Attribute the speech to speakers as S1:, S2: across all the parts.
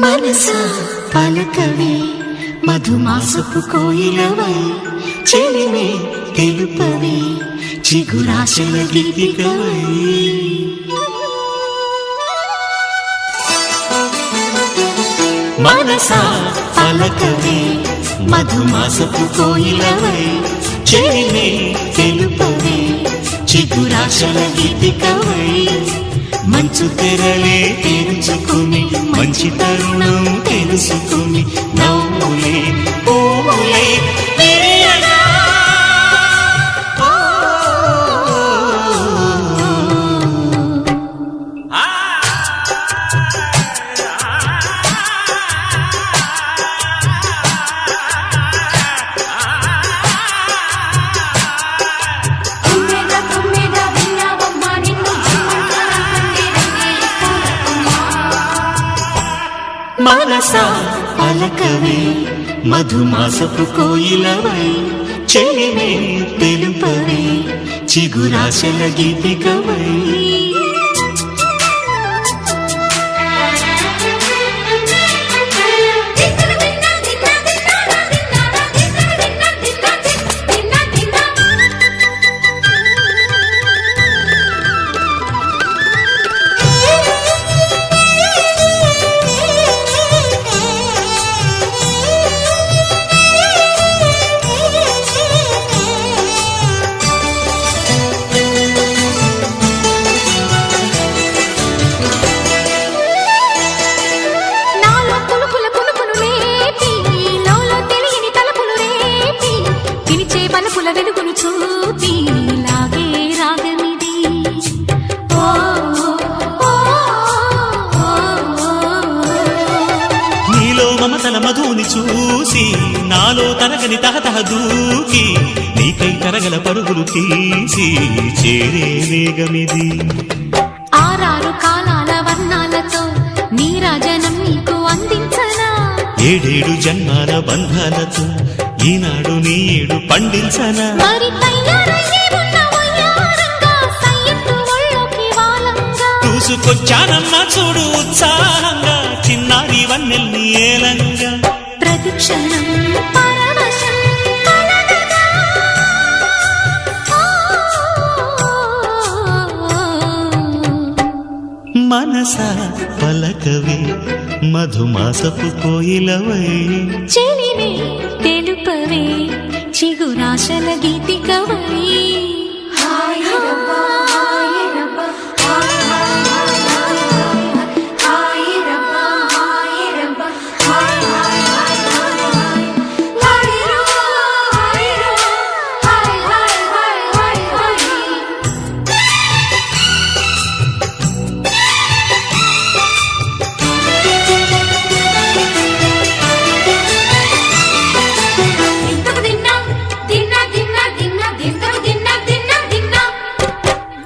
S1: మనసా పలకవే మధుమాసపు కోయిలవై చెలిమే తెలుపవే చిగురాశల గీతికవై మనసా పలకవే మధుమాసపు కోయిలవై చెలిమే తెలుపవే చిగురాశల గీతికవై మంచు తెరలే తెరుచుకుని మంచి తరుణం తెలుసుకుని నవ్వులే పూలే విరియగా మనసా పలకవే మధుమాసపు కోయిలవై చెలిమే తెలుపవే చిగురాశల గీతికవై వెలుగును చూపి లాగే రాగమిది నీలో మమతల మధుని చూసి నాలో తరగని తహతహ దూకి నీకై తరగల పరుగులు తీసి చేరే వేగమిది
S2: ఆరారు కాలాల వర్ణాలతో నీరాజనం నీకు అందించనా
S1: ఏడేడు జన్మాల బంధాలతో ఈనాడు నీడు పండించనా
S2: మరి
S1: చూసుకొచ్చానమ్మా చూడు ఉత్సాహంగా చిన్నారి వన్నెల్ని ఏలంగా
S2: ప్రతిక్షణం పరవశం కలగగా.
S1: మనసా పలకవే మధుమాసపు కోయిలవై
S2: చెలిమే తెలుపవే చిగురాశల గీతికవై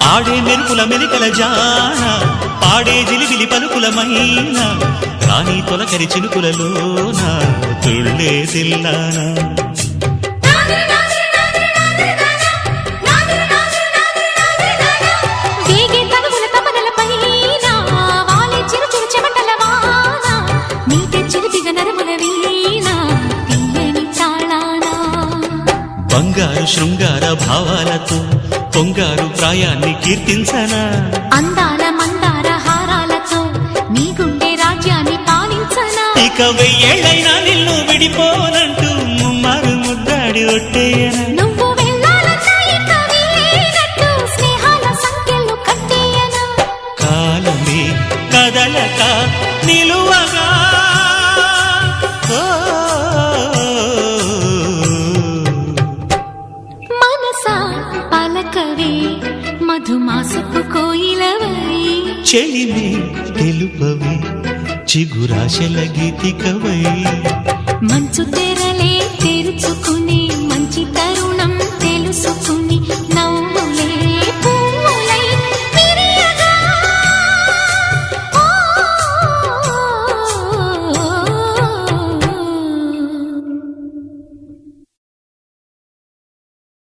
S1: ఆడే మెరుపుల మెలికల జాన పాడే జిలిబిలి పలుకుల మైన రాణి తొలకరి చినుకులలోన తుళ్ళే తిల్లానా బంగారు శృంగార భావాలతో పొంగారు ప్రాయాన్ని కీర్తించనా
S2: అందాల మందార హారాలతో నీ గుండె రాజ్యాన్ని పాలించనా
S1: ఇక వెయ్యేళ్ళైనా నిన్ను విడిపోనంటూ ముమ్మారు ముద్దాడి ఒట్టేయనా
S2: నువ్వు వెళ్ళాలన్నా ఇక వీలేనట్టు స్నేహాల సంఖ్యలు కట్టేయనా
S1: కాలమే కదలక నిలువగా
S2: పలకవే మధుమాసపు కోయిలవై
S1: చెలిమే తెలుపవే చిగురాశల గీతికవై
S2: మంచు తెరలే తెరుచుకుని